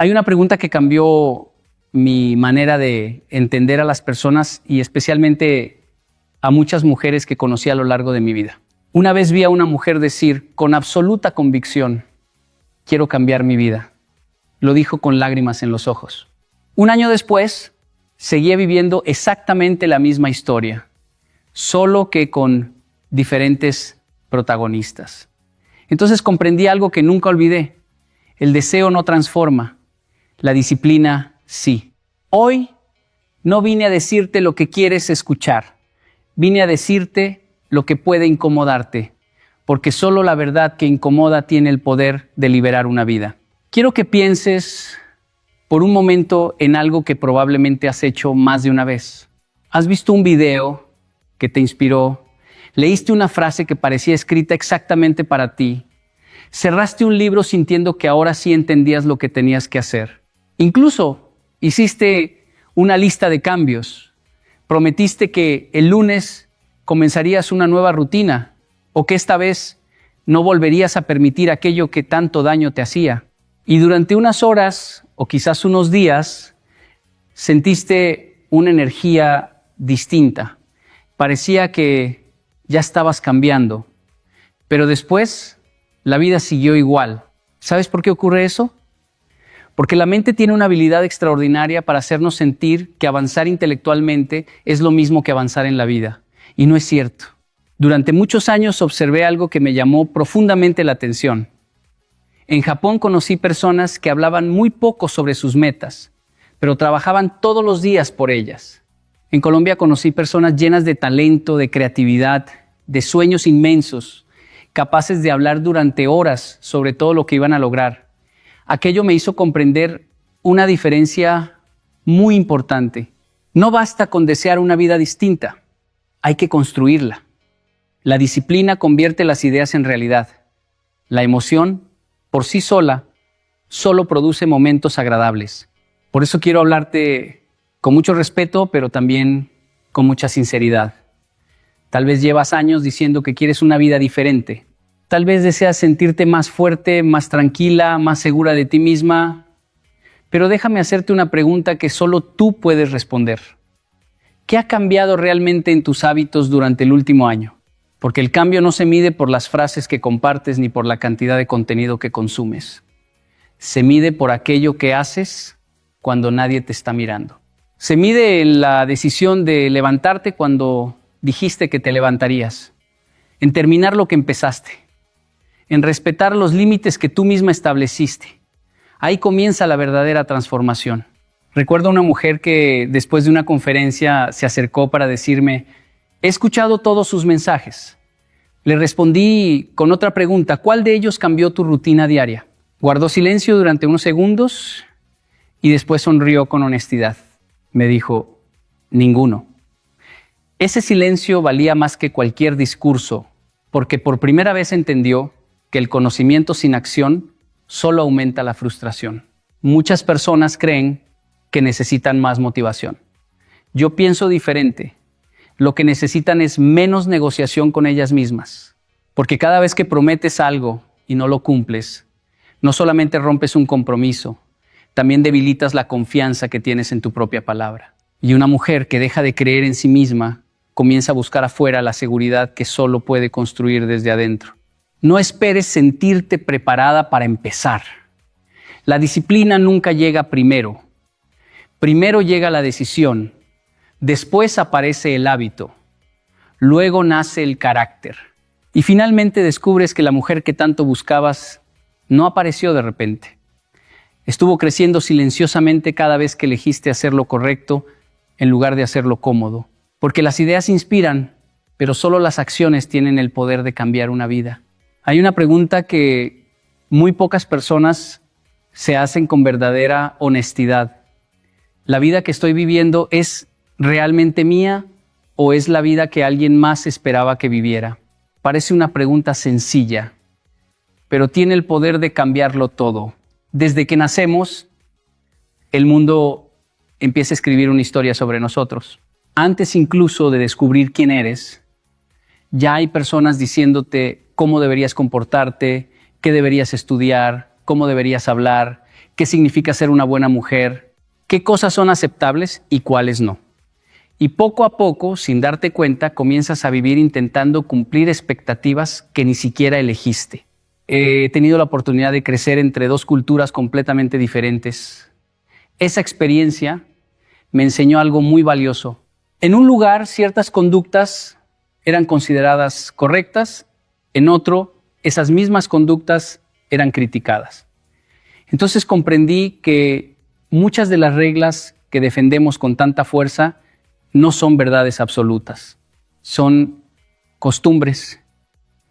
Hay una pregunta que cambió mi manera de entender a las personas y especialmente a muchas mujeres que conocí a lo largo de mi vida. Una vez vi a una mujer decir con absoluta convicción, quiero cambiar mi vida. Lo dijo con lágrimas en los ojos. Un año después, seguía viviendo exactamente la misma historia, solo que con diferentes protagonistas. Entonces comprendí algo que nunca olvidé. El deseo no transforma, la disciplina sí. Hoy no vine a decirte lo que quieres escuchar, vine a decirte lo que puede incomodarte, porque solo la verdad que incomoda tiene el poder de liberar una vida. Quiero que pienses por un momento en algo que probablemente has hecho más de una vez. ¿Has visto un video que te inspiró? ¿Leíste una frase que parecía escrita exactamente para ti? ¿Cerraste un libro sintiendo que ahora sí entendías lo que tenías que hacer? Incluso hiciste una lista de cambios. Prometiste que el lunes comenzarías una nueva rutina o que esta vez no volverías a permitir aquello que tanto daño te hacía. Y durante unas horas o quizás unos días sentiste una energía distinta. Parecía que ya estabas cambiando, pero después la vida siguió igual. ¿Sabes por qué ocurre eso? Porque la mente tiene una habilidad extraordinaria para hacernos sentir que avanzar intelectualmente es lo mismo que avanzar en la vida. Y no es cierto. Durante muchos años observé algo que me llamó profundamente la atención. En Japón conocí personas que hablaban muy poco sobre sus metas, pero trabajaban todos los días por ellas. En Colombia conocí personas llenas de talento, de creatividad, de sueños inmensos, capaces de hablar durante horas sobre todo lo que iban a lograr. Aquello me hizo comprender una diferencia muy importante. No basta con desear una vida distinta, hay que construirla. La disciplina convierte las ideas en realidad. La emoción, por sí sola, solo produce momentos agradables. Por eso quiero hablarte con mucho respeto, pero también con mucha sinceridad. Tal vez llevas años diciendo que quieres una vida diferente. Tal vez deseas sentirte más fuerte, más tranquila, más segura de ti misma. Pero déjame hacerte una pregunta que solo tú puedes responder. ¿Qué ha cambiado realmente en tus hábitos durante el último año? Porque el cambio no se mide por las frases que compartes ni por la cantidad de contenido que consumes. Se mide por aquello que haces cuando nadie te está mirando. Se mide en la decisión de levantarte cuando dijiste que te levantarías, en terminar lo que empezaste, en respetar los límites que tú misma estableciste. Ahí comienza la verdadera transformación. Recuerdo a una mujer que después de una conferencia se acercó para decirme, he escuchado todos sus mensajes. Le respondí con otra pregunta, ¿cuál de ellos cambió tu rutina diaria? Guardó silencio durante unos segundos y después sonrió con honestidad. Me dijo, ninguno. Ese silencio valía más que cualquier discurso, porque por primera vez entendió que el conocimiento sin acción solo aumenta la frustración. Muchas personas creen que necesitan más motivación. Yo pienso diferente. Lo que necesitan es menos negociación con ellas mismas, porque cada vez que prometes algo y no lo cumples, no solamente rompes un compromiso, también debilitas la confianza que tienes en tu propia palabra. Y una mujer que deja de creer en sí misma comienza a buscar afuera la seguridad que solo puede construir desde adentro. No esperes sentirte preparada para empezar. La disciplina nunca llega primero. Primero llega la decisión, después aparece el hábito, luego nace el carácter. Y finalmente descubres que la mujer que tanto buscabas no apareció de repente. Estuvo creciendo silenciosamente cada vez que elegiste hacer lo correcto en lugar de hacerlo cómodo. Porque las ideas inspiran, pero solo las acciones tienen el poder de cambiar una vida. Hay una pregunta que muy pocas personas se hacen con verdadera honestidad. ¿La vida que estoy viviendo es realmente mía o es la vida que alguien más esperaba que viviera? Parece una pregunta sencilla, pero tiene el poder de cambiarlo todo. Desde que nacemos, el mundo empieza a escribir una historia sobre nosotros. Antes incluso de descubrir quién eres, ya hay personas diciéndote cómo deberías comportarte, qué deberías estudiar, cómo deberías hablar, qué significa ser una buena mujer, qué cosas son aceptables y cuáles no. Y poco a poco, sin darte cuenta, comienzas a vivir intentando cumplir expectativas que ni siquiera elegiste. He tenido la oportunidad de crecer entre dos culturas completamente diferentes. Esa experiencia me enseñó algo muy valioso. En un lugar, ciertas conductas eran consideradas correctas, en otro, esas mismas conductas eran criticadas. Entonces comprendí que muchas de las reglas que defendemos con tanta fuerza no son verdades absolutas, son costumbres,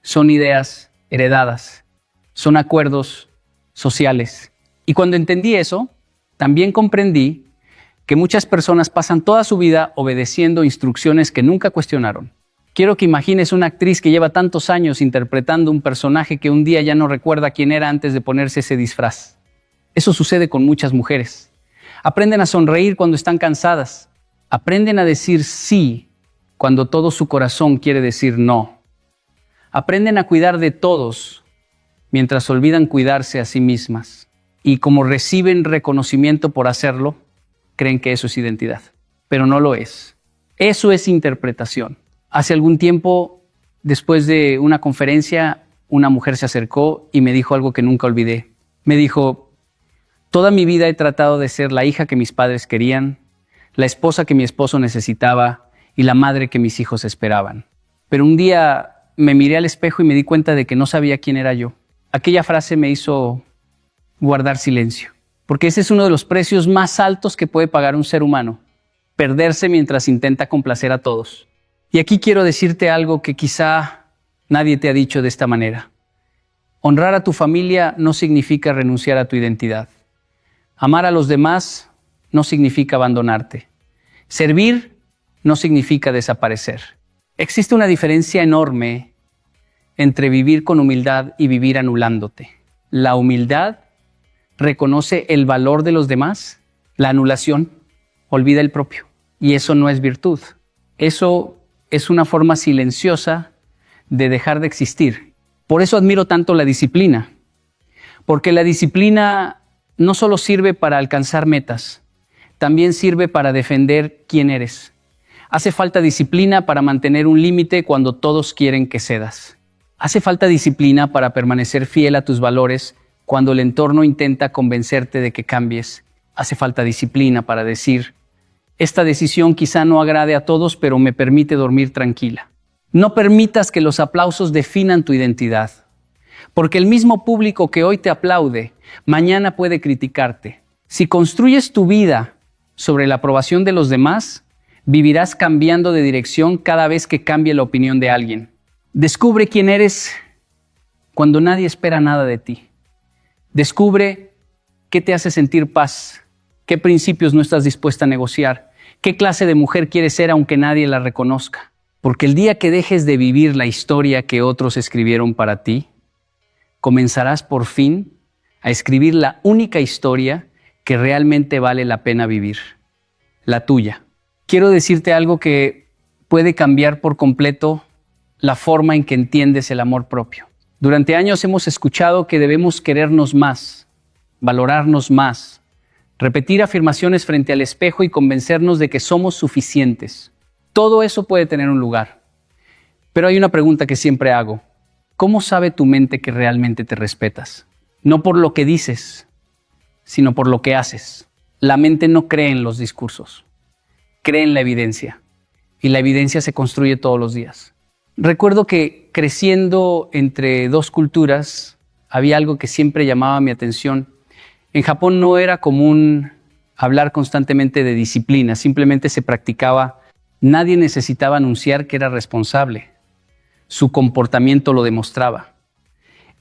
son ideas heredadas, son acuerdos sociales. Y cuando entendí eso, también comprendí que muchas personas pasan toda su vida obedeciendo instrucciones que nunca cuestionaron. Quiero que imagines una actriz que lleva tantos años interpretando un personaje que un día ya no recuerda quién era antes de ponerse ese disfraz. Eso sucede con muchas mujeres. Aprenden a sonreír cuando están cansadas. Aprenden a decir sí cuando todo su corazón quiere decir no. Aprenden a cuidar de todos mientras olvidan cuidarse a sí mismas. Y como reciben reconocimiento por hacerlo, creen que eso es identidad. Pero no lo es. Eso es interpretación. Hace algún tiempo, después de una conferencia, una mujer se acercó y me dijo algo que nunca olvidé. Me dijo: toda mi vida he tratado de ser la hija que mis padres querían, la esposa que mi esposo necesitaba y la madre que mis hijos esperaban. Pero un día me miré al espejo y me di cuenta de que no sabía quién era yo. Aquella frase me hizo guardar silencio, porque ese es uno de los precios más altos que puede pagar un ser humano: perderse mientras intenta complacer a todos. Y aquí quiero decirte algo que quizá nadie te ha dicho de esta manera. Honrar a tu familia no significa renunciar a tu identidad. Amar a los demás no significa abandonarte. Servir no significa desaparecer. Existe una diferencia enorme entre vivir con humildad y vivir anulándote. La humildad reconoce el valor de los demás. La anulación olvida el propio. Y eso no es virtud. Eso es una forma silenciosa de dejar de existir. Por eso admiro tanto la disciplina. Porque la disciplina no solo sirve para alcanzar metas, también sirve para defender quién eres. Hace falta disciplina para mantener un límite cuando todos quieren que cedas. Hace falta disciplina para permanecer fiel a tus valores cuando el entorno intenta convencerte de que cambies. Hace falta disciplina para decir: esta decisión quizá no agrade a todos, pero me permite dormir tranquila. No permitas que los aplausos definan tu identidad, porque el mismo público que hoy te aplaude, mañana puede criticarte. Si construyes tu vida sobre la aprobación de los demás, vivirás cambiando de dirección cada vez que cambie la opinión de alguien. Descubre quién eres cuando nadie espera nada de ti. Descubre qué te hace sentir paz, qué principios no estás dispuesta a negociar, qué clase de mujer quieres ser aunque nadie la reconozca. Porque el día que dejes de vivir la historia que otros escribieron para ti, comenzarás por fin a escribir la única historia que realmente vale la pena vivir, la tuya. Quiero decirte algo que puede cambiar por completo la forma en que entiendes el amor propio. Durante años hemos escuchado que debemos querernos más, valorarnos más, repetir afirmaciones frente al espejo y convencernos de que somos suficientes. Todo eso puede tener un lugar. Pero hay una pregunta que siempre hago. ¿Cómo sabe tu mente que realmente te respetas? No por lo que dices, sino por lo que haces. La mente no cree en los discursos, cree en la evidencia. Y la evidencia se construye todos los días. Recuerdo que creciendo entre dos culturas, había algo que siempre llamaba mi atención. En Japón no era común hablar constantemente de disciplina, simplemente se practicaba. Nadie necesitaba anunciar que era responsable. Su comportamiento lo demostraba.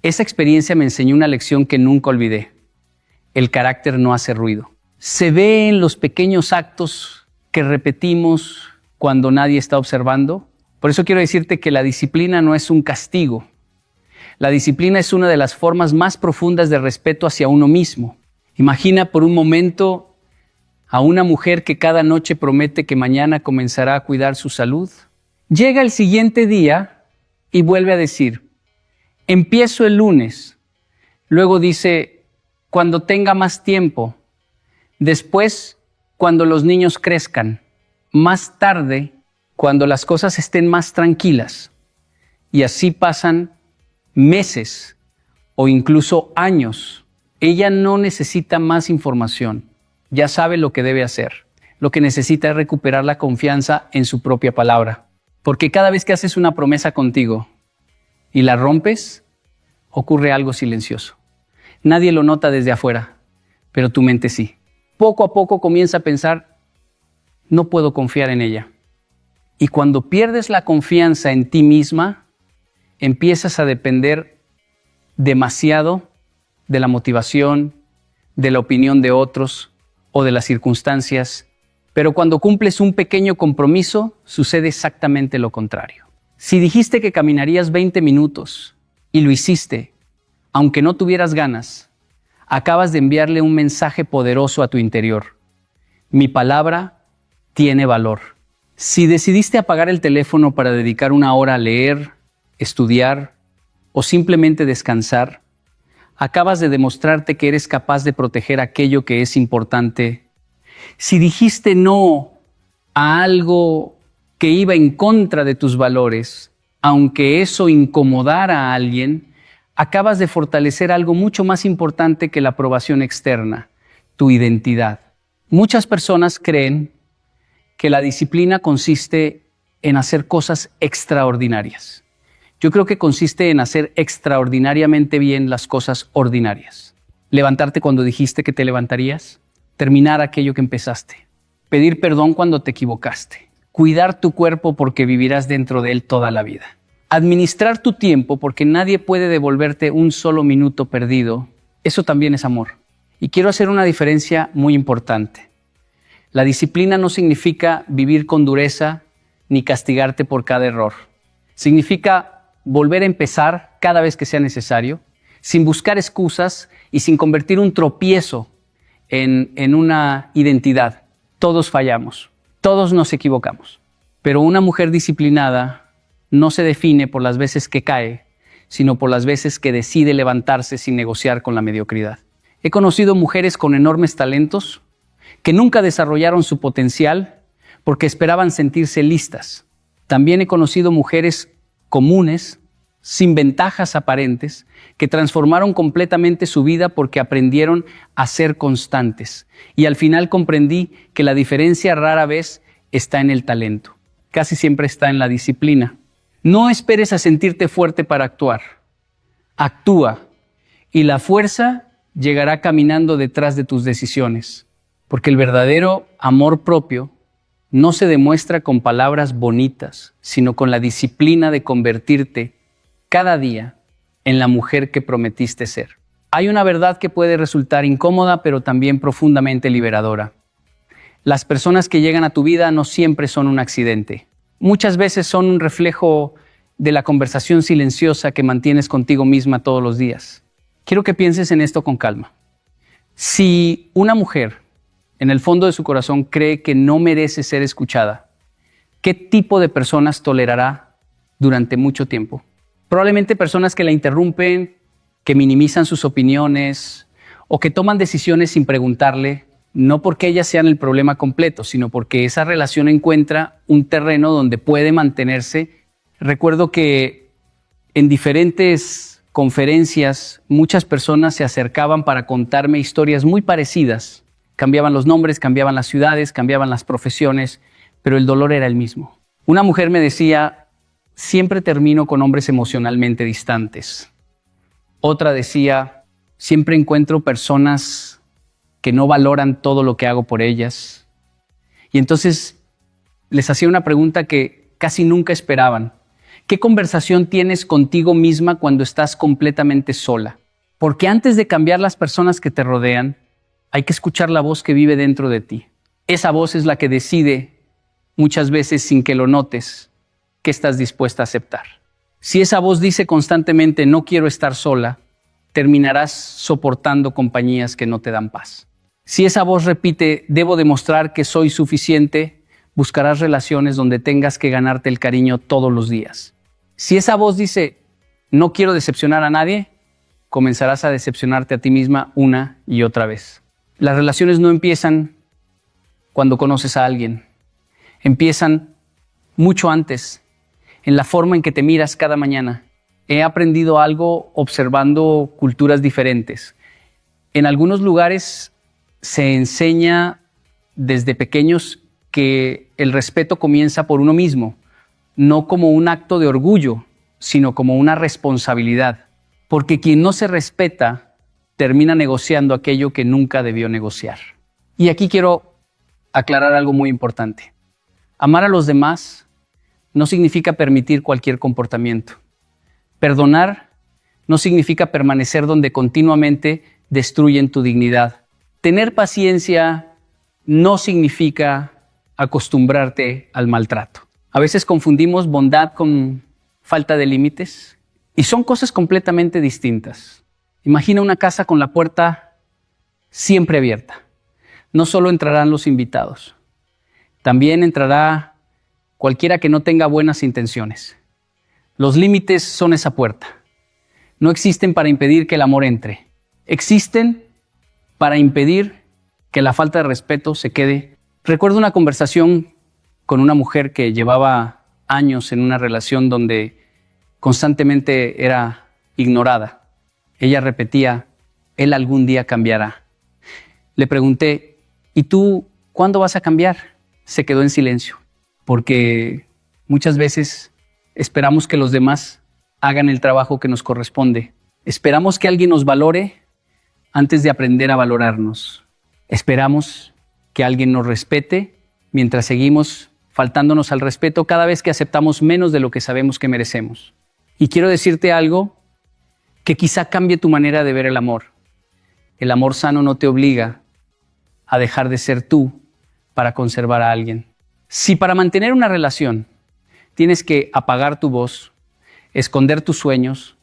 Esa experiencia me enseñó una lección que nunca olvidé. El carácter no hace ruido. Se ve en los pequeños actos que repetimos cuando nadie está observando. Por eso quiero decirte que la disciplina no es un castigo. La disciplina es una de las formas más profundas de respeto hacia uno mismo. Imagina por un momento a una mujer que cada noche promete que mañana comenzará a cuidar su salud. Llega el siguiente día y vuelve a decir: empiezo el lunes. Luego dice: cuando tenga más tiempo, después cuando los niños crezcan, más tarde cuando las cosas estén más tranquilas. Y así pasan meses o incluso años. Ella no necesita más información, ya sabe lo que debe hacer. Lo que necesita es recuperar la confianza en su propia palabra. Porque cada vez que haces una promesa contigo y la rompes, ocurre algo silencioso. Nadie lo nota desde afuera, pero tu mente sí. Poco a poco comienza a pensar, no puedo confiar en ella. Y cuando pierdes la confianza en ti misma, empiezas a depender demasiado de la motivación, de la opinión de otros o de las circunstancias. Pero cuando cumples un pequeño compromiso, sucede exactamente lo contrario. Si dijiste que caminarías 20 minutos y lo hiciste, aunque no tuvieras ganas, acabas de enviarle un mensaje poderoso a tu interior. Mi palabra tiene valor. Si decidiste apagar el teléfono para dedicar una hora a leer, estudiar o simplemente descansar, acabas de demostrarte que eres capaz de proteger aquello que es importante. Si dijiste no a algo que iba en contra de tus valores, aunque eso incomodara a alguien, acabas de fortalecer algo mucho más importante que la aprobación externa, tu identidad. Muchas personas creen que la disciplina consiste en hacer cosas extraordinarias. Yo creo que consiste en hacer extraordinariamente bien las cosas ordinarias. Levantarte cuando dijiste que te levantarías, terminar aquello que empezaste, pedir perdón cuando te equivocaste, cuidar tu cuerpo porque vivirás dentro de él toda la vida, administrar tu tiempo porque nadie puede devolverte un solo minuto perdido. Eso también es amor. Y quiero hacer una diferencia muy importante. La disciplina no significa vivir con dureza ni castigarte por cada error. Significa volver a empezar cada vez que sea necesario, sin buscar excusas y sin convertir un tropiezo en una identidad. Todos fallamos, todos nos equivocamos, pero una mujer disciplinada no se define por las veces que cae, sino por las veces que decide levantarse sin negociar con la mediocridad. He conocido mujeres con enormes talentos que nunca desarrollaron su potencial porque esperaban sentirse listas. También he conocido mujeres comunes, sin ventajas aparentes, que transformaron completamente su vida porque aprendieron a ser constantes. Y al final comprendí que la diferencia rara vez está en el talento, casi siempre está en la disciplina. No esperes a sentirte fuerte para actuar. Actúa y la fuerza llegará caminando detrás de tus decisiones, porque el verdadero amor propio no se demuestra con palabras bonitas, sino con la disciplina de convertirte cada día en la mujer que prometiste ser. Hay una verdad que puede resultar incómoda, pero también profundamente liberadora. Las personas que llegan a tu vida no siempre son un accidente. Muchas veces son un reflejo de la conversación silenciosa que mantienes contigo misma todos los días. Quiero que pienses en esto con calma. Si una mujer en el fondo de su corazón cree que no merece ser escuchada, ¿qué tipo de personas tolerará durante mucho tiempo? Probablemente personas que la interrumpen, que minimizan sus opiniones o que toman decisiones sin preguntarle, no porque ellas sean el problema completo, sino porque esa relación encuentra un terreno donde puede mantenerse. Recuerdo que en diferentes conferencias muchas personas se acercaban para contarme historias muy parecidas. Cambiaban los nombres, cambiaban las ciudades, cambiaban las profesiones, pero el dolor era el mismo. Una mujer me decía, siempre termino con hombres emocionalmente distantes. Otra decía, siempre encuentro personas que no valoran todo lo que hago por ellas. Y entonces les hacía una pregunta que casi nunca esperaban. ¿Qué conversación tienes contigo misma cuando estás completamente sola? Porque antes de cambiar las personas que te rodean, hay que escuchar la voz que vive dentro de ti. Esa voz es la que decide, muchas veces sin que lo notes, qué estás dispuesta a aceptar. Si esa voz dice constantemente, no quiero estar sola, terminarás soportando compañías que no te dan paz. Si esa voz repite, debo demostrar que soy suficiente, buscarás relaciones donde tengas que ganarte el cariño todos los días. Si esa voz dice, no quiero decepcionar a nadie, comenzarás a decepcionarte a ti misma una y otra vez. Las relaciones no empiezan cuando conoces a alguien. Empiezan mucho antes, en la forma en que te miras cada mañana. He aprendido algo observando culturas diferentes. En algunos lugares se enseña desde pequeños que el respeto comienza por uno mismo, no como un acto de orgullo, sino como una responsabilidad. Porque quien no se respeta termina negociando aquello que nunca debió negociar. Y aquí quiero aclarar algo muy importante. Amar a los demás no significa permitir cualquier comportamiento. Perdonar no significa permanecer donde continuamente destruyen tu dignidad. Tener paciencia no significa acostumbrarte al maltrato. A veces confundimos bondad con falta de límites y son cosas completamente distintas. Imagina una casa con la puerta siempre abierta. No solo entrarán los invitados, también entrará cualquiera que no tenga buenas intenciones. Los límites son esa puerta. No existen para impedir que el amor entre. Existen para impedir que la falta de respeto se quede. Recuerdo una conversación con una mujer que llevaba años en una relación donde constantemente era ignorada. Ella repetía, él algún día cambiará. Le pregunté, ¿y tú cuándo vas a cambiar? Se quedó en silencio, porque muchas veces esperamos que los demás hagan el trabajo que nos corresponde. Esperamos que alguien nos valore antes de aprender a valorarnos. Esperamos que alguien nos respete mientras seguimos faltándonos al respeto cada vez que aceptamos menos de lo que sabemos que merecemos. Y quiero decirte algo que quizá cambie tu manera de ver el amor. El amor sano no te obliga a dejar de ser tú para conservar a alguien. Si para mantener una relación tienes que apagar tu voz, esconder tus sueños,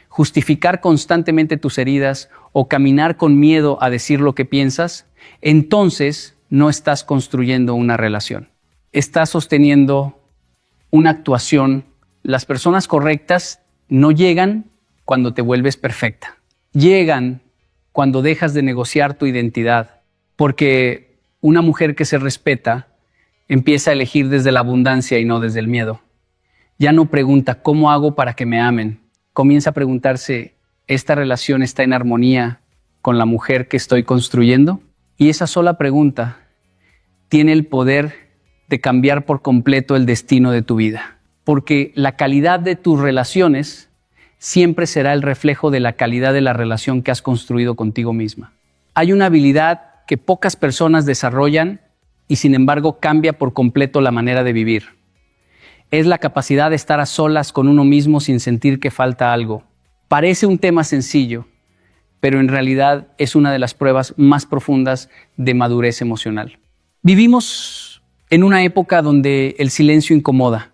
justificar constantemente tus heridas o caminar con miedo a decir lo que piensas, entonces no estás construyendo una relación. Estás sosteniendo una actuación. Las personas correctas no llegan cuando te vuelves perfecta. Llegan cuando dejas de negociar tu identidad, porque una mujer que se respeta empieza a elegir desde la abundancia y no desde el miedo. Ya no pregunta, ¿cómo hago para que me amen? Comienza a preguntarse, ¿esta relación está en armonía con la mujer que estoy construyendo? Y esa sola pregunta tiene el poder de cambiar por completo el destino de tu vida. Porque la calidad de tus relaciones siempre será el reflejo de la calidad de la relación que has construido contigo misma. Hay una habilidad que pocas personas desarrollan y sin embargo cambia por completo la manera de vivir. Es la capacidad de estar a solas con uno mismo sin sentir que falta algo. Parece un tema sencillo, pero en realidad es una de las pruebas más profundas de madurez emocional. Vivimos en una época donde el silencio incomoda.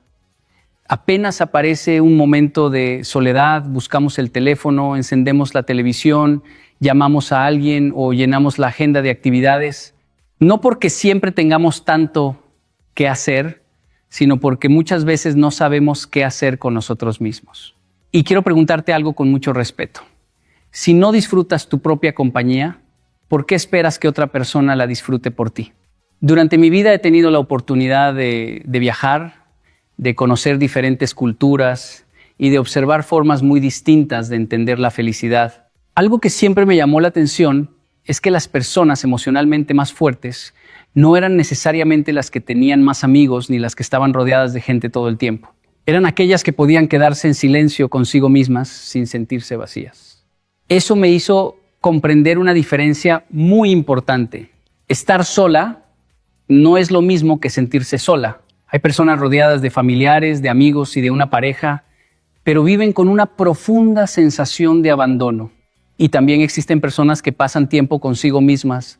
Apenas aparece un momento de soledad, buscamos el teléfono, encendemos la televisión, llamamos a alguien o llenamos la agenda de actividades. No porque siempre tengamos tanto que hacer, sino porque muchas veces no sabemos qué hacer con nosotros mismos. Y quiero preguntarte algo con mucho respeto. Si no disfrutas tu propia compañía, ¿por qué esperas que otra persona la disfrute por ti? Durante mi vida he tenido la oportunidad de viajar, de conocer diferentes culturas y de observar formas muy distintas de entender la felicidad. Algo que siempre me llamó la atención es que las personas emocionalmente más fuertes no eran necesariamente las que tenían más amigos ni las que estaban rodeadas de gente todo el tiempo. Eran aquellas que podían quedarse en silencio consigo mismas sin sentirse vacías. Eso me hizo comprender una diferencia muy importante. Estar sola no es lo mismo que sentirse sola. Hay personas rodeadas de familiares, de amigos y de una pareja, pero viven con una profunda sensación de abandono. Y también existen personas que pasan tiempo consigo mismas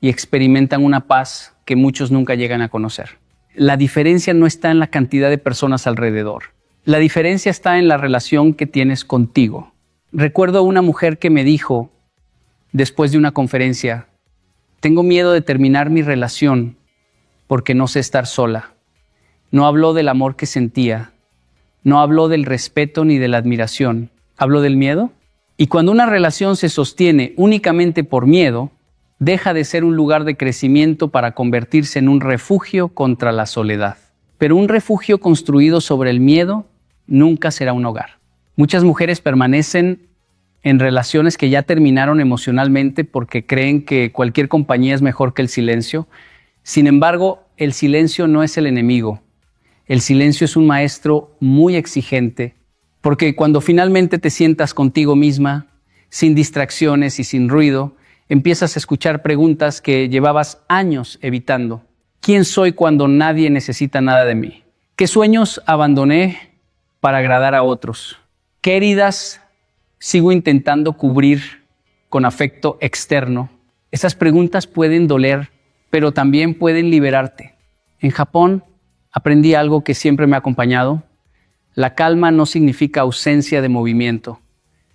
y experimentan una paz que muchos nunca llegan a conocer. La diferencia no está en la cantidad de personas alrededor. La diferencia está en la relación que tienes contigo. Recuerdo a una mujer que me dijo, después de una conferencia, tengo miedo de terminar mi relación porque no sé estar sola. No habló del amor que sentía, no habló del respeto ni de la admiración. ¿Habló del miedo? Y cuando una relación se sostiene únicamente por miedo, deja de ser un lugar de crecimiento para convertirse en un refugio contra la soledad. Pero un refugio construido sobre el miedo nunca será un hogar. Muchas mujeres permanecen en relaciones que ya terminaron emocionalmente porque creen que cualquier compañía es mejor que el silencio. Sin embargo, el silencio no es el enemigo. El silencio es un maestro muy exigente, porque cuando finalmente te sientas contigo misma, sin distracciones y sin ruido, empiezas a escuchar preguntas que llevabas años evitando. ¿Quién soy cuando nadie necesita nada de mí? ¿Qué sueños abandoné para agradar a otros? ¿Qué heridas sigo intentando cubrir con afecto externo? Esas preguntas pueden doler, pero también pueden liberarte. En Japón aprendí algo que siempre me ha acompañado. La calma no significa ausencia de movimiento,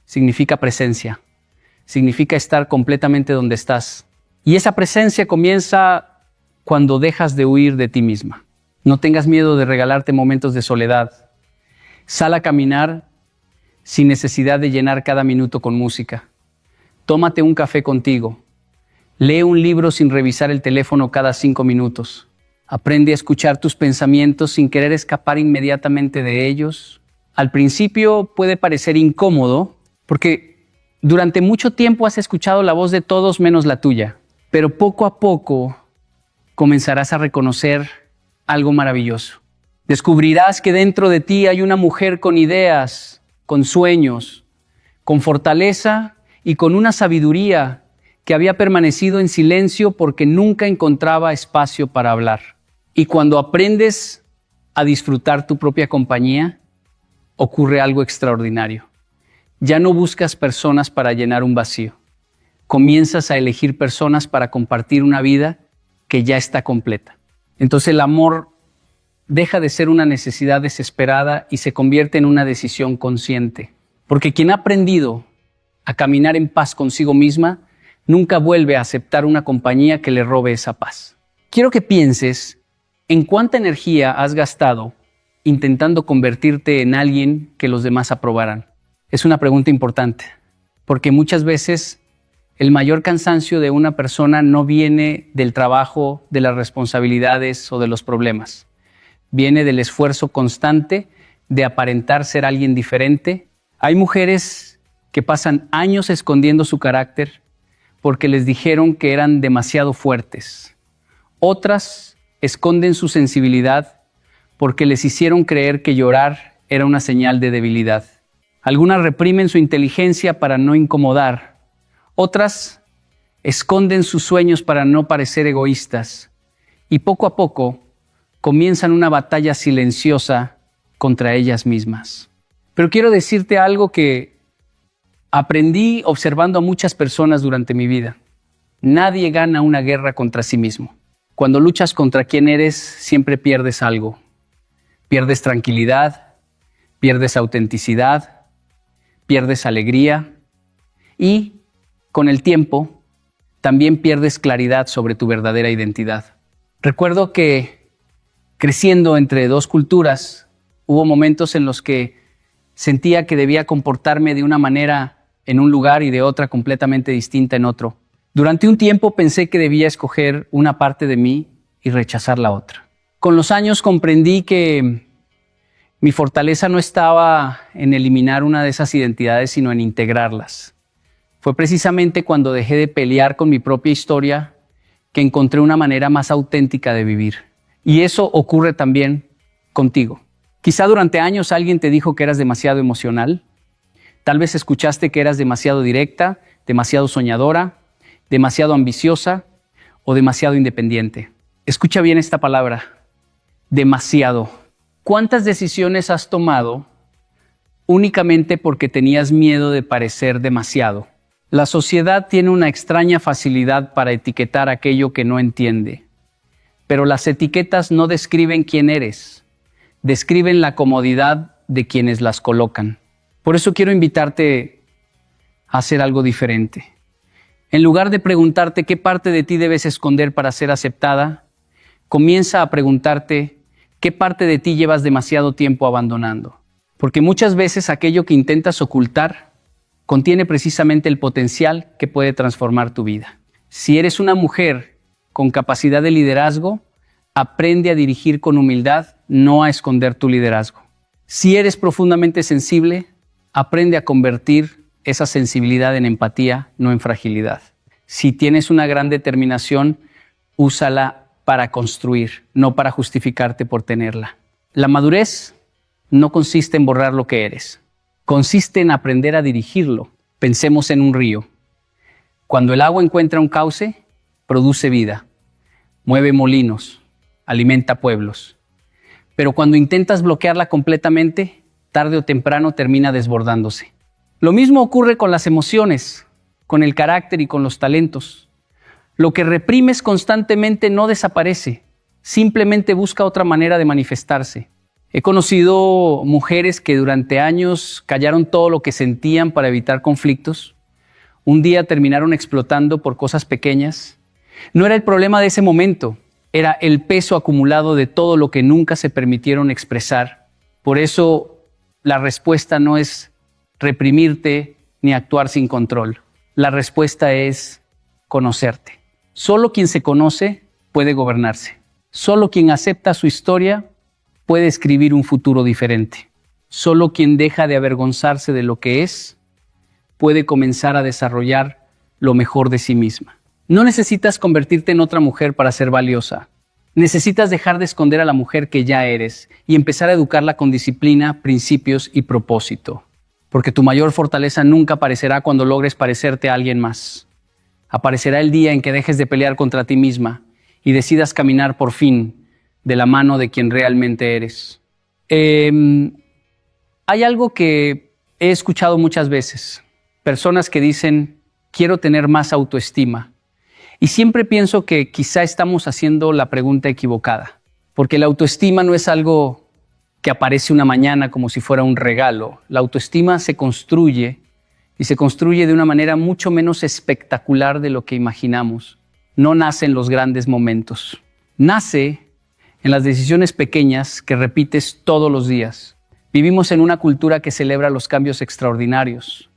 significa presencia. Significa estar completamente donde estás. Y esa presencia comienza cuando dejas de huir de ti misma. No tengas miedo de regalarte momentos de soledad. Sal a caminar sin necesidad de llenar cada minuto con música. Tómate un café contigo. Lee un libro sin revisar el teléfono cada 5 minutos. Aprende a escuchar tus pensamientos sin querer escapar inmediatamente de ellos. Al principio puede parecer incómodo porque durante mucho tiempo has escuchado la voz de todos menos la tuya, pero poco a poco comenzarás a reconocer algo maravilloso. Descubrirás que dentro de ti hay una mujer con ideas, con sueños, con fortaleza y con una sabiduría que había permanecido en silencio porque nunca encontraba espacio para hablar. Y cuando aprendes a disfrutar tu propia compañía, ocurre algo extraordinario. Ya no buscas personas para llenar un vacío. Comienzas a elegir personas para compartir una vida que ya está completa. Entonces el amor deja de ser una necesidad desesperada y se convierte en una decisión consciente. Porque quien ha aprendido a caminar en paz consigo misma, nunca vuelve a aceptar una compañía que le robe esa paz. Quiero que pienses en cuánta energía has gastado intentando convertirte en alguien que los demás aprobaran. Es una pregunta importante, porque muchas veces el mayor cansancio de una persona no viene del trabajo, de las responsabilidades o de los problemas. Viene del esfuerzo constante de aparentar ser alguien diferente. Hay mujeres que pasan años escondiendo su carácter porque les dijeron que eran demasiado fuertes. Otras esconden su sensibilidad porque les hicieron creer que llorar era una señal de debilidad. Algunas reprimen su inteligencia para no incomodar. Otras esconden sus sueños para no parecer egoístas. Y poco a poco comienzan una batalla silenciosa contra ellas mismas. Pero quiero decirte algo que aprendí observando a muchas personas durante mi vida. Nadie gana una guerra contra sí mismo. Cuando luchas contra quien eres, siempre pierdes algo. Pierdes tranquilidad, pierdes autenticidad, pierdes alegría y, con el tiempo, también pierdes claridad sobre tu verdadera identidad. Recuerdo que, creciendo entre dos culturas, hubo momentos en los que sentía que debía comportarme de una manera en un lugar y de otra completamente distinta en otro. Durante un tiempo pensé que debía escoger una parte de mí y rechazar la otra. Con los años comprendí que mi fortaleza no estaba en eliminar una de esas identidades, sino en integrarlas. Fue precisamente cuando dejé de pelear con mi propia historia que encontré una manera más auténtica de vivir. Y eso ocurre también contigo. Quizá durante años alguien te dijo que eras demasiado emocional. Tal vez escuchaste que eras demasiado directa, demasiado soñadora, demasiado ambiciosa o demasiado independiente. Escucha bien esta palabra, demasiado. ¿Cuántas decisiones has tomado únicamente porque tenías miedo de parecer demasiado? La sociedad tiene una extraña facilidad para etiquetar aquello que no entiende. Pero las etiquetas no describen quién eres, describen la comodidad de quienes las colocan. Por eso quiero invitarte a hacer algo diferente. En lugar de preguntarte qué parte de ti debes esconder para ser aceptada, comienza a preguntarte qué parte de ti llevas demasiado tiempo abandonando. Porque muchas veces aquello que intentas ocultar contiene precisamente el potencial que puede transformar tu vida. Si eres una mujer con capacidad de liderazgo, aprende a dirigir con humildad, no a esconder tu liderazgo. Si eres profundamente sensible, aprende a convertir esa sensibilidad en empatía, no en fragilidad. Si tienes una gran determinación, úsala para construir, no para justificarte por tenerla. La madurez no consiste en borrar lo que eres, consiste en aprender a dirigirlo. Pensemos en un río. Cuando el agua encuentra un cauce, produce vida, mueve molinos, alimenta pueblos. Pero cuando intentas bloquearla completamente, tarde o temprano termina desbordándose. Lo mismo ocurre con las emociones, con el carácter y con los talentos. Lo que reprimes constantemente no desaparece, simplemente busca otra manera de manifestarse. He conocido mujeres que durante años callaron todo lo que sentían para evitar conflictos. Un día terminaron explotando por cosas pequeñas. No era el problema de ese momento, era el peso acumulado de todo lo que nunca se permitieron expresar. Por eso la respuesta no es reprimirte ni actuar sin control. La respuesta es conocerte. Solo quien se conoce puede gobernarse. Solo quien acepta su historia puede escribir un futuro diferente. Solo quien deja de avergonzarse de lo que es puede comenzar a desarrollar lo mejor de sí misma. No necesitas convertirte en otra mujer para ser valiosa. Necesitas dejar de esconder a la mujer que ya eres y empezar a educarla con disciplina, principios y propósito. Porque tu mayor fortaleza nunca aparecerá cuando logres parecerte a alguien más. Aparecerá el día en que dejes de pelear contra ti misma y decidas caminar por fin de la mano de quien realmente eres. Hay algo que he escuchado muchas veces. Personas que dicen, quiero tener más autoestima. Y siempre pienso que quizá estamos haciendo la pregunta equivocada. Porque la autoestima no es algo que aparece una mañana como si fuera un regalo. La autoestima se construye y se construye de una manera mucho menos espectacular de lo que imaginamos. No nace en los grandes momentos. Nace en las decisiones pequeñas que repites todos los días. Vivimos en una cultura que celebra los cambios extraordinarios.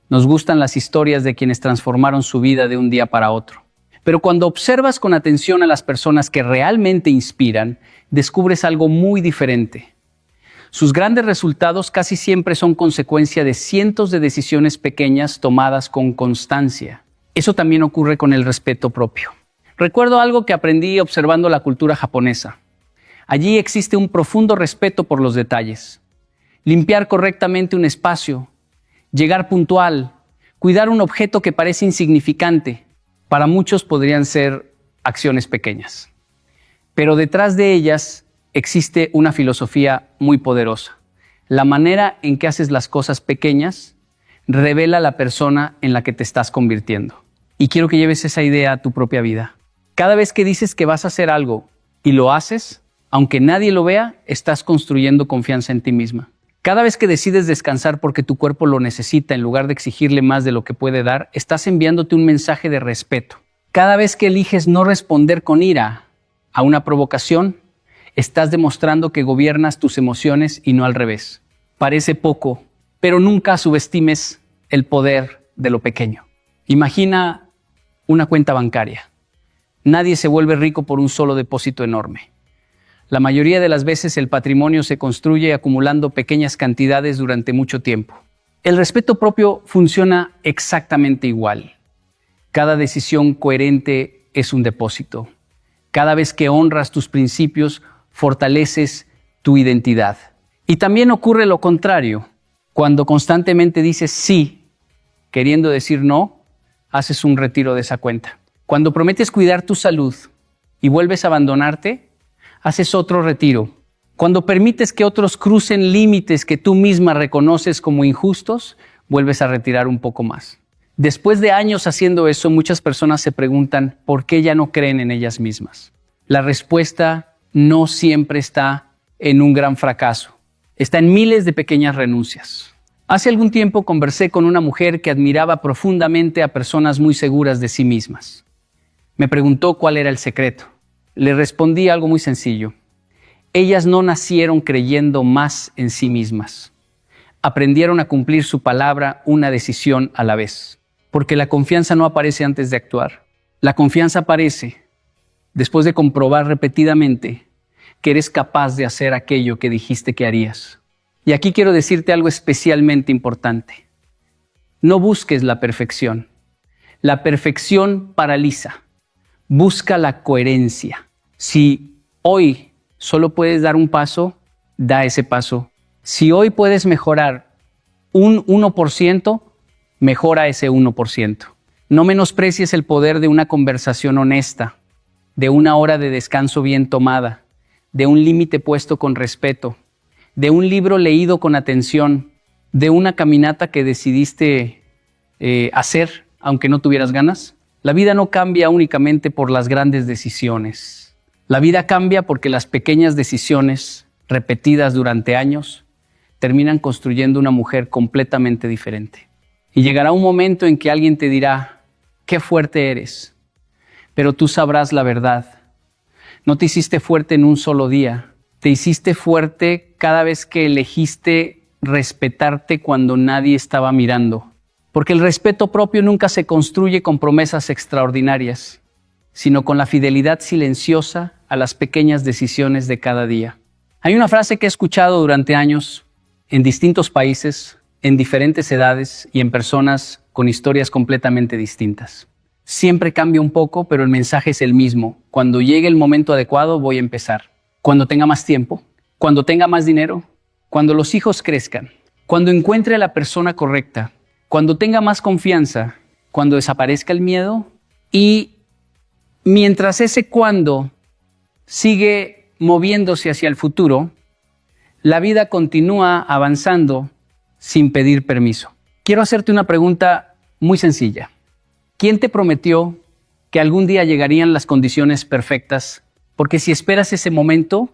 Nos gustan las historias de quienes transformaron su vida de un día para otro. Pero cuando observas con atención a las personas que realmente inspiran, descubres algo muy diferente. Sus grandes resultados casi siempre son consecuencia de cientos de decisiones pequeñas tomadas con constancia. Eso también ocurre con el respeto propio. Recuerdo algo que aprendí observando la cultura japonesa. Allí existe un profundo respeto por los detalles. Limpiar correctamente un espacio, llegar puntual, cuidar un objeto que parece insignificante. Para muchos podrían ser acciones pequeñas. Pero detrás de ellas existe una filosofía muy poderosa. La manera en que haces las cosas pequeñas revela la persona en la que te estás convirtiendo. Y quiero que lleves esa idea a tu propia vida. Cada vez que dices que vas a hacer algo y lo haces, aunque nadie lo vea, estás construyendo confianza en ti misma. Cada vez que decides descansar porque tu cuerpo lo necesita en lugar de exigirle más de lo que puede dar, estás enviándote un mensaje de respeto. Cada vez que eliges no responder con ira a una provocación, estás demostrando que gobiernas tus emociones y no al revés. Parece poco, pero nunca subestimes el poder de lo pequeño. Imagina una cuenta bancaria. Nadie se vuelve rico por un solo depósito enorme. La mayoría de las veces el patrimonio se construye acumulando pequeñas cantidades durante mucho tiempo. El respeto propio funciona exactamente igual. Cada decisión coherente es un depósito. Cada vez que honras tus principios, fortaleces tu identidad. Y también ocurre lo contrario. Cuando constantemente dices sí, queriendo decir no, haces un retiro de esa cuenta. Cuando prometes cuidar tu salud y vuelves a abandonarte, haces otro retiro. Cuando permites que otros crucen límites que tú misma reconoces como injustos, vuelves a retirar un poco más. Después de años haciendo eso, muchas personas se preguntan por qué ya no creen en ellas mismas. La respuesta no siempre está en un gran fracaso. Está en miles de pequeñas renuncias. Hace algún tiempo conversé con una mujer que admiraba profundamente a personas muy seguras de sí mismas. Me preguntó cuál era el secreto. Le respondí algo muy sencillo. Ellas no nacieron creyendo más en sí mismas. aprendieron a cumplir su palabra una decisión a la vez. Porque la confianza no aparece antes de actuar. La confianza aparece después de comprobar repetidamente que eres capaz de hacer aquello que dijiste que harías. Y aquí quiero decirte algo especialmente importante. No busques la perfección. La perfección paraliza. Busca la coherencia. Si hoy solo puedes dar un paso, da ese paso. Si hoy puedes mejorar un 1%, mejora ese 1%. No menosprecies el poder de una conversación honesta, de una hora de descanso bien tomada, de un límite puesto con respeto, de un libro leído con atención, de una caminata que decidiste hacer aunque no tuvieras ganas. La vida no cambia únicamente por las grandes decisiones. La vida cambia porque las pequeñas decisiones, repetidas durante años, terminan construyendo una mujer completamente diferente. Y llegará un momento en que alguien te dirá, qué fuerte eres, pero tú sabrás la verdad. No te hiciste fuerte en un solo día, te hiciste fuerte cada vez que elegiste respetarte cuando nadie estaba mirando. Porque el respeto propio nunca se construye con promesas extraordinarias, sino con la fidelidad silenciosa a las pequeñas decisiones de cada día. Hay una frase que he escuchado durante años en distintos países, en diferentes edades y en personas con historias completamente distintas. Siempre cambia un poco, pero el mensaje es el mismo. Cuando llegue el momento adecuado, voy a empezar. Cuando tenga más tiempo, cuando tenga más dinero, cuando los hijos crezcan, cuando encuentre a la persona correcta, cuando tenga más confianza, cuando desaparezca el miedo. Y mientras ese cuando sigue moviéndose hacia el futuro, la vida continúa avanzando sin pedir permiso. Quiero hacerte una pregunta muy sencilla. ¿Quién te prometió que algún día llegarían las condiciones perfectas? Porque si esperas ese momento,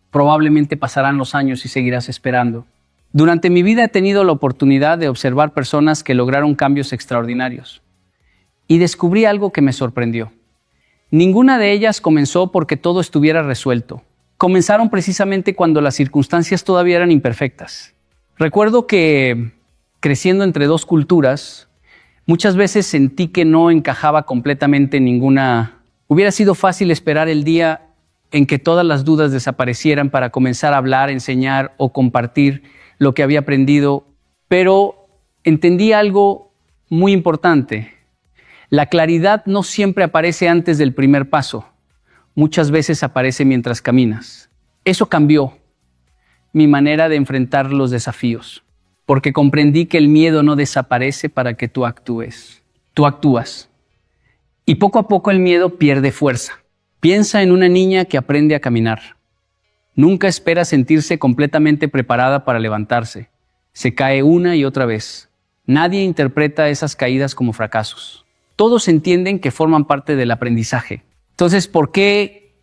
probablemente pasarán los años y seguirás esperando. Durante mi vida he tenido la oportunidad de observar personas que lograron cambios extraordinarios. Y descubrí algo que me sorprendió. Ninguna de ellas comenzó porque todo estuviera resuelto. Comenzaron precisamente cuando las circunstancias todavía eran imperfectas. Recuerdo que, creciendo entre dos culturas, muchas veces sentí que no encajaba completamente en ninguna. Hubiera sido fácil esperar el día en que todas las dudas desaparecieran para comenzar a hablar, enseñar o compartir lo que había aprendido, pero entendí algo muy importante. La claridad no siempre aparece antes del primer paso. Muchas veces aparece mientras caminas. Eso cambió mi manera de enfrentar los desafíos, porque comprendí que el miedo no desaparece para que tú actúes. Tú actúas. Y poco a poco el miedo pierde fuerza. Piensa en una niña que aprende a caminar. Nunca espera sentirse completamente preparada para levantarse. Se cae una y otra vez. Nadie interpreta esas caídas como fracasos. Todos entienden que forman parte del aprendizaje. Entonces, ¿por qué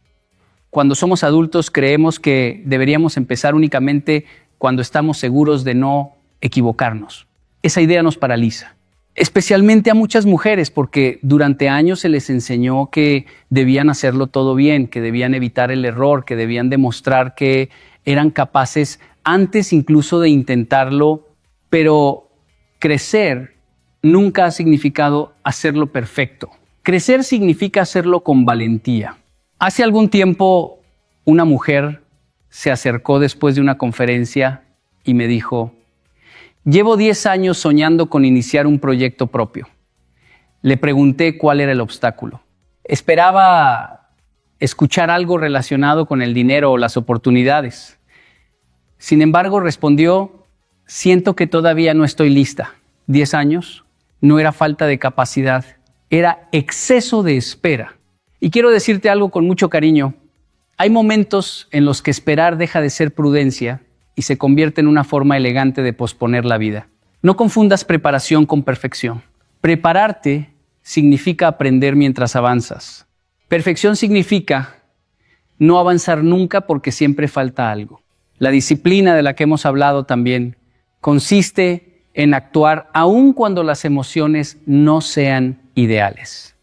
cuando somos adultos creemos que deberíamos empezar únicamente cuando estamos seguros de no equivocarnos? Esa idea nos paraliza. Especialmente a muchas mujeres, porque durante años se les enseñó que debían hacerlo todo bien, que debían evitar el error, que debían demostrar que eran capaces antes incluso de intentarlo, pero crecer nunca ha significado hacerlo perfecto. Crecer significa hacerlo con valentía. Hace algún tiempo una mujer se acercó después de una conferencia y me dijo: llevo 10 años soñando con iniciar un proyecto propio. Le pregunté cuál era el obstáculo. Esperaba escuchar algo relacionado con el dinero o las oportunidades. Sin embargo, respondió: siento que todavía no estoy lista. 10 años no era falta de capacidad, era exceso de espera. Y quiero decirte algo con mucho cariño. Hay momentos en los que esperar deja de ser prudencia y se convierte en una forma elegante de posponer la vida. No confundas preparación con perfección. Prepararte significa aprender mientras avanzas. Perfección significa no avanzar nunca porque siempre falta algo. La disciplina de la que hemos hablado también consiste en actuar aun cuando las emociones no sean ideales.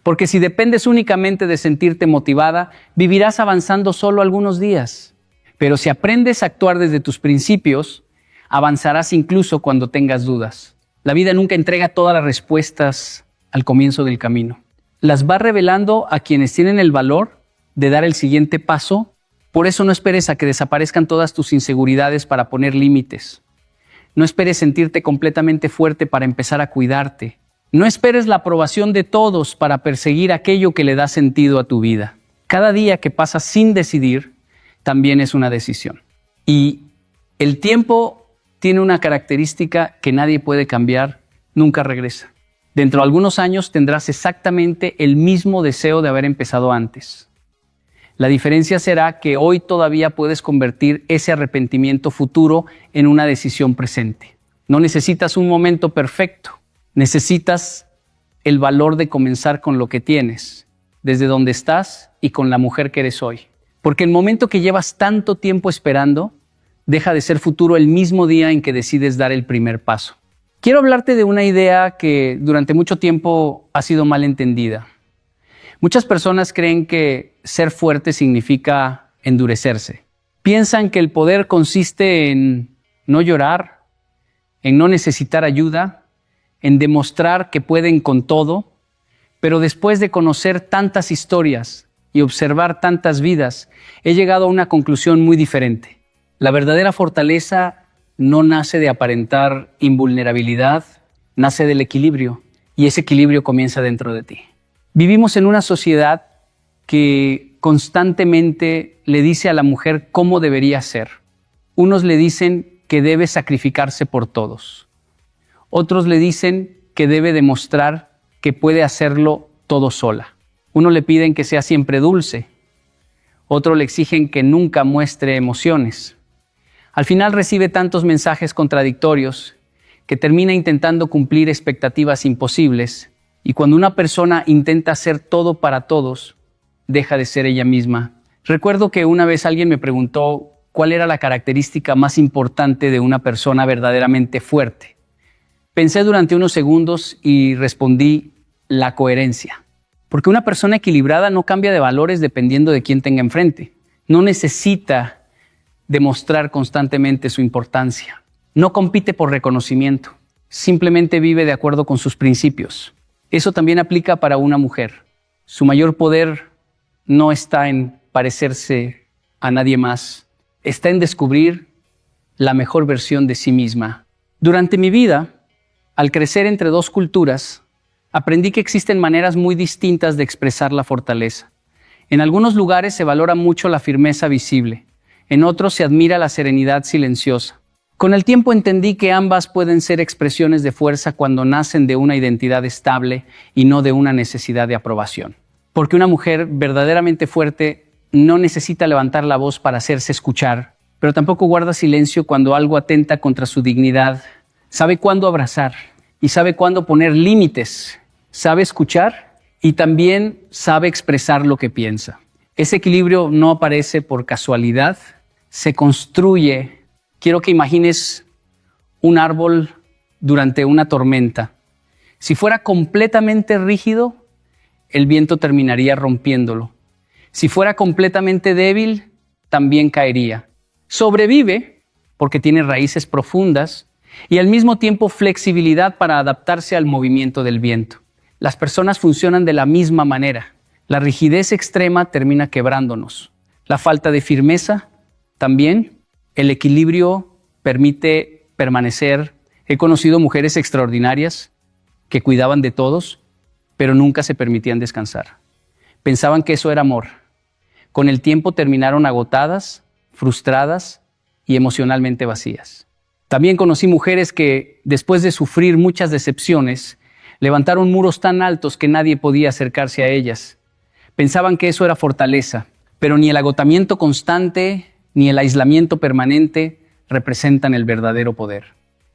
Porque si dependes únicamente de sentirte motivada, vivirás avanzando solo algunos días. Pero si aprendes a actuar desde tus principios, Avanzarás incluso cuando tengas dudas. La vida nunca entrega todas las respuestas al comienzo del camino. Las va revelando a quienes tienen el valor de dar el siguiente paso. Por eso no esperes a que desaparezcan todas tus inseguridades para poner límites. No esperes sentirte completamente fuerte para empezar a cuidarte. No esperes la aprobación de todos para perseguir aquello que le da sentido a tu vida. Cada día que pasas sin decidir también es una decisión. Y el tiempo tiene una característica que nadie puede cambiar, nunca regresa. Dentro de algunos años tendrás exactamente el mismo deseo de haber empezado antes. La diferencia será que hoy todavía puedes convertir ese arrepentimiento futuro en una decisión presente. No necesitas un momento perfecto, necesitas el valor de comenzar con lo que tienes, desde donde estás y con la mujer que eres hoy. Porque el momento que llevas tanto tiempo esperando, deja de ser futuro el mismo día en que decides dar el primer paso. Quiero hablarte de una idea que durante mucho tiempo ha sido mal entendida. Muchas personas creen que ser fuerte significa endurecerse. Piensan que el poder consiste en no llorar, en no necesitar ayuda, en demostrar que pueden con todo, pero después de conocer tantas historias y observar tantas vidas, he llegado a una conclusión muy diferente. La verdadera fortaleza no nace de aparentar invulnerabilidad, nace del equilibrio, y ese equilibrio comienza dentro de ti. Vivimos en una sociedad que constantemente le dice a la mujer cómo debería ser. Unos le dicen que debe sacrificarse por todos. Otros le dicen que debe demostrar que puede hacerlo todo sola. Uno le piden que sea siempre dulce. Otro le exigen que nunca muestre emociones. Al final recibe tantos mensajes contradictorios que termina intentando cumplir expectativas imposibles, y cuando una persona intenta hacer todo para todos, deja de ser ella misma. Recuerdo que una vez alguien me preguntó cuál era la característica más importante de una persona verdaderamente fuerte. Pensé durante unos segundos y respondí: la coherencia. Porque una persona equilibrada no cambia de valores dependiendo de quién tenga enfrente. No necesita demostrar constantemente su importancia. No compite por reconocimiento. Simplemente vive de acuerdo con sus principios. Eso también aplica para una mujer. Su mayor poder no está en parecerse a nadie más. Está en descubrir la mejor versión de sí misma. Durante mi vida, al crecer entre dos culturas, aprendí que existen maneras muy distintas de expresar la fortaleza. En algunos lugares se valora mucho la firmeza visible. En otros se admira la serenidad silenciosa. Con el tiempo entendí que ambas pueden ser expresiones de fuerza cuando nacen de una identidad estable y no de una necesidad de aprobación. Porque una mujer verdaderamente fuerte no necesita levantar la voz para hacerse escuchar, pero tampoco guarda silencio cuando algo atenta contra su dignidad. Sabe cuándo abrazar y sabe cuándo poner límites. Sabe escuchar y también sabe expresar lo que piensa. Ese equilibrio no aparece por casualidad, se construye. Quiero que imagines un árbol durante una tormenta. Si fuera completamente rígido, el viento terminaría rompiéndolo. Si fuera completamente débil, también caería. Sobrevive porque tiene raíces profundas y al mismo tiempo flexibilidad para adaptarse al movimiento del viento. Las personas funcionan de la misma manera. La rigidez extrema termina quebrándonos. La falta de firmeza también. El equilibrio permite permanecer. He conocido mujeres extraordinarias que cuidaban de todos, pero nunca se permitían descansar. Pensaban que eso era amor. Con el tiempo terminaron agotadas, frustradas y emocionalmente vacías. También conocí mujeres que, después de sufrir muchas decepciones, levantaron muros tan altos que nadie podía acercarse a ellas. Pensaban que eso era fortaleza, pero ni el agotamiento constante ni el aislamiento permanente representan el verdadero poder.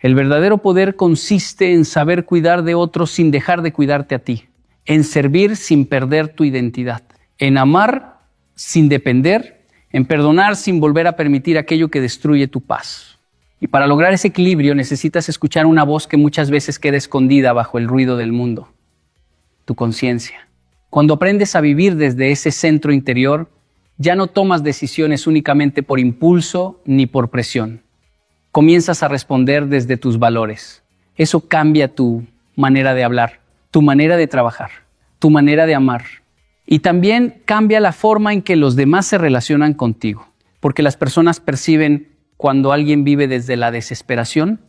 El verdadero poder consiste en saber cuidar de otros sin dejar de cuidarte a ti, en servir sin perder tu identidad, en amar sin depender, en perdonar sin volver a permitir aquello que destruye tu paz. Y para lograr ese equilibrio necesitas escuchar una voz que muchas veces queda escondida bajo el ruido del mundo: tu conciencia. Cuando aprendes a vivir desde ese centro interior, ya no tomas decisiones únicamente por impulso ni por presión. comienzas a responder desde tus valores. Eso cambia tu manera de hablar, tu manera de trabajar, tu manera de amar. Y también cambia la forma en que los demás se relacionan contigo, porque las personas perciben cuando alguien vive desde la desesperación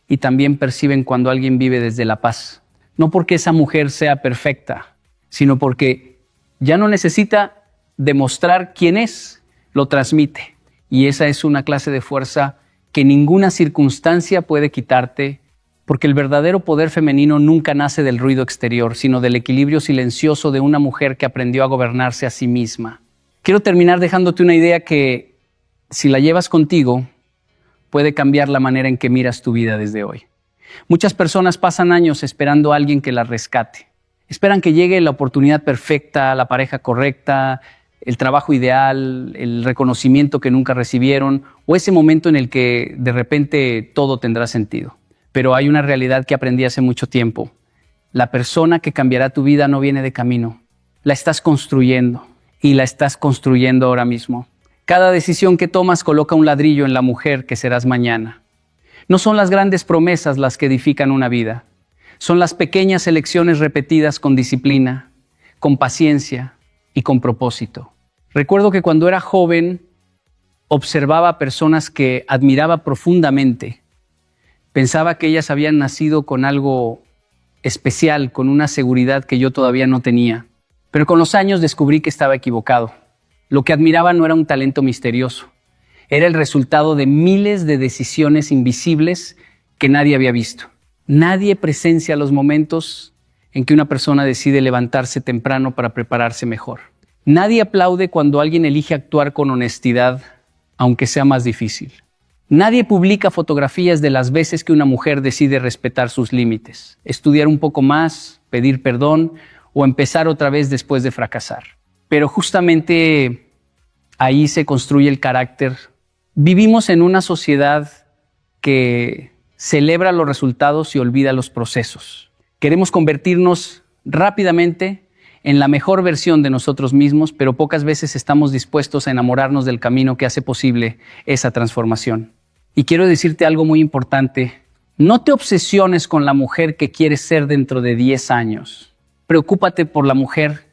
y también perciben cuando alguien vive desde la paz. No porque esa mujer sea perfecta, sino porque ya no necesita demostrar quién es, lo transmite. Y esa es una clase de fuerza que ninguna circunstancia puede quitarte, porque el verdadero poder femenino nunca nace del ruido exterior, sino del equilibrio silencioso de una mujer que aprendió a gobernarse a sí misma. Quiero terminar dejándote una idea que, si la llevas contigo, puede cambiar la manera en que miras tu vida desde hoy. Muchas personas pasan años esperando a alguien que las rescate. Esperan que llegue la oportunidad perfecta, la pareja correcta, el trabajo ideal, el reconocimiento que nunca recibieron, o ese momento en el que de repente todo tendrá sentido. Pero hay una realidad que aprendí hace mucho tiempo. La persona que cambiará tu vida no viene de camino. La estás construyendo y la estás construyendo ahora mismo. Cada decisión que tomas coloca un ladrillo en la mujer que serás mañana. No son las grandes promesas las que edifican una vida. Son las pequeñas elecciones repetidas con disciplina, con paciencia y con propósito. Recuerdo que cuando era joven observaba a personas que admiraba profundamente. Pensaba que ellas habían nacido con algo especial, con una seguridad que yo todavía no tenía. Pero con los años descubrí que estaba equivocado. Lo que admiraba no era un talento misterioso. Era el resultado de miles de decisiones invisibles que nadie había visto. Nadie presencia los momentos en que una persona decide levantarse temprano para prepararse mejor. Nadie aplaude cuando alguien elige actuar con honestidad, aunque sea más difícil. Nadie publica fotografías de las veces que una mujer decide respetar sus límites, estudiar un poco más, pedir perdón o empezar otra vez después de fracasar. Pero justamente ahí se construye el carácter. Vivimos en una sociedad que celebra los resultados y olvida los procesos. Queremos convertirnos rápidamente en la mejor versión de nosotros mismos, pero pocas veces estamos dispuestos a enamorarnos del camino que hace posible esa transformación. Y quiero decirte algo muy importante. No te obsesiones con la mujer que quieres ser dentro de 10 años. Preocúpate por la mujer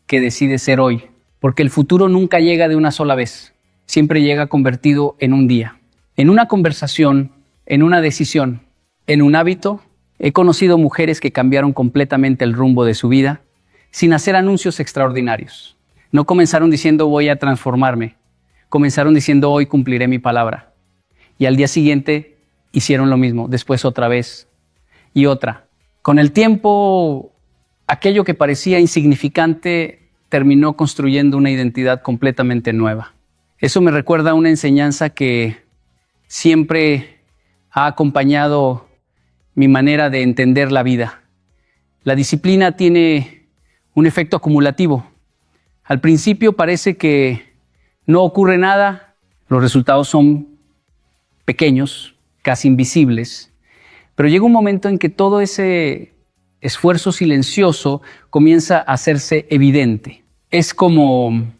que decides ser hoy, porque el futuro nunca llega de una sola vez. Siempre llega convertido en un día, en una conversación, en una decisión, en un hábito. He conocido mujeres que cambiaron completamente el rumbo de su vida sin hacer anuncios extraordinarios. No comenzaron diciendo voy a transformarme. Comenzaron diciendo hoy cumpliré mi palabra. Y al día siguiente hicieron lo mismo, después otra vez y otra. Con el tiempo, aquello que parecía insignificante terminó construyendo una identidad completamente nueva. Eso me recuerda a una enseñanza que siempre ha acompañado mi manera de entender la vida. La disciplina tiene un efecto acumulativo. Al principio parece que no ocurre nada, los resultados son pequeños, casi invisibles, pero llega un momento en que todo ese esfuerzo silencioso comienza a hacerse evidente. Es como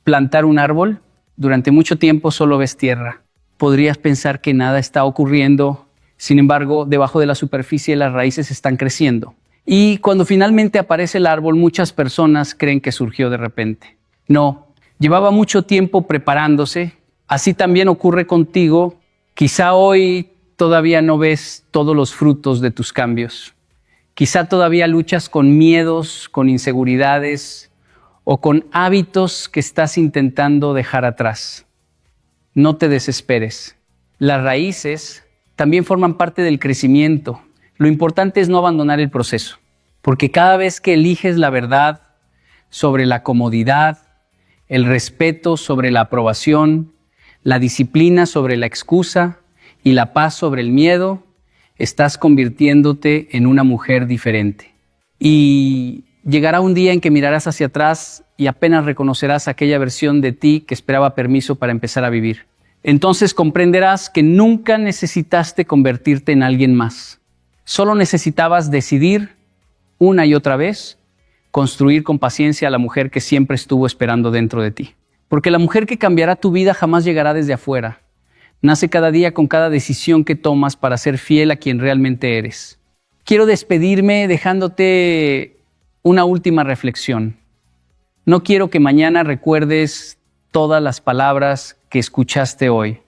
plantar un árbol, durante mucho tiempo solo ves tierra. Podrías pensar que nada está ocurriendo, sin embargo, debajo de la superficie las raíces están creciendo. Y cuando finalmente aparece el árbol, muchas personas creen que surgió de repente. No, llevaba mucho tiempo preparándose. Así también ocurre contigo. Quizá hoy todavía no ves todos los frutos de tus cambios. Quizá todavía luchas con miedos, con inseguridades o con hábitos que estás intentando dejar atrás. No te desesperes. Las raíces también forman parte del crecimiento. Lo importante es no abandonar el proceso, porque cada vez que eliges la verdad sobre la comodidad, el respeto sobre la aprobación, la disciplina sobre la excusa y la paz sobre el miedo, estás convirtiéndote en una mujer diferente. Y llegará un día en que mirarás hacia atrás y apenas reconocerás aquella versión de ti que esperaba permiso para empezar a vivir. Entonces comprenderás que nunca necesitaste convertirte en alguien más. Solo necesitabas decidir una y otra vez construir con paciencia a la mujer que siempre estuvo esperando dentro de ti. Porque la mujer que cambiará tu vida jamás llegará desde afuera. Nace cada día con cada decisión que tomas para ser fiel a quien realmente eres. Quiero despedirme dejándote una última reflexión. No quiero que mañana recuerdes todas las palabras que escuchaste hoy.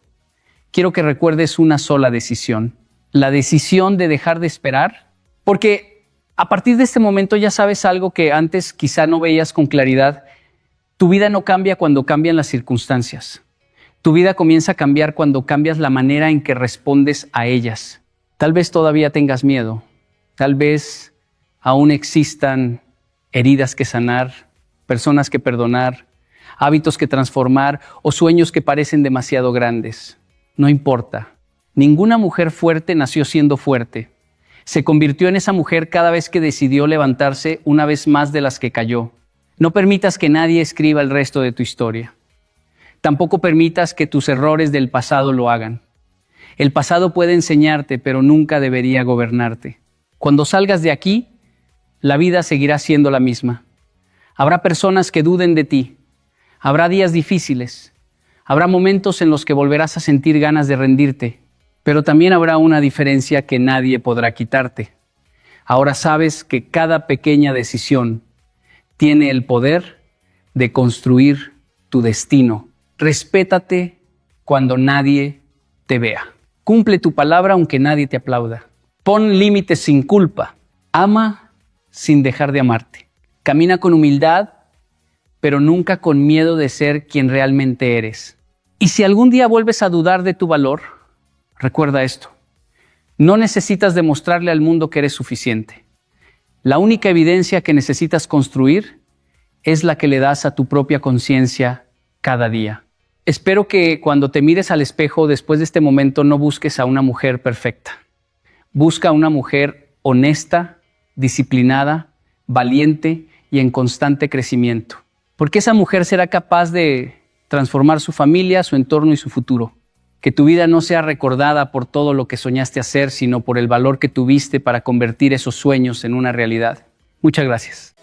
Quiero que recuerdes una sola decisión. La decisión de dejar de esperar. Porque a partir de este momento ya sabes algo que antes quizá no veías con claridad. Tu vida no cambia cuando cambian las circunstancias. Tu vida comienza a cambiar cuando cambias la manera en que respondes a ellas. Tal vez todavía tengas miedo. Tal vez aún existan heridas que sanar, personas que perdonar, hábitos que transformar o sueños que parecen demasiado grandes. No importa. Ninguna mujer fuerte nació siendo fuerte. Se convirtió en esa mujer cada vez que decidió levantarse una vez más de las que cayó. No permitas que nadie escriba el resto de tu historia. Tampoco permitas que tus errores del pasado lo hagan. El pasado puede enseñarte, pero nunca debería gobernarte. Cuando salgas de aquí, la vida seguirá siendo la misma. Habrá personas que duden de ti. Habrá días difíciles. Habrá momentos en los que volverás a sentir ganas de rendirte. Pero también habrá una diferencia que nadie podrá quitarte. Ahora sabes que cada pequeña decisión tiene el poder de construir tu destino. Respétate cuando nadie te vea. Cumple tu palabra aunque nadie te aplauda. Pon límites sin culpa. Ama sin dejar de amarte. Camina con humildad, pero nunca con miedo de ser quien realmente eres. Y si algún día vuelves a dudar de tu valor, recuerda esto. No necesitas demostrarle al mundo que eres suficiente. La única evidencia que necesitas construir es la que le das a tu propia conciencia cada día. Espero que cuando te mires al espejo después de este momento no busques a una mujer perfecta. Busca a una mujer honesta, disciplinada, valiente y en constante crecimiento. Porque esa mujer será capaz de transformar su familia, su entorno y su futuro. Que tu vida no sea recordada por todo lo que soñaste hacer, sino por el valor que tuviste para convertir esos sueños en una realidad. Muchas gracias.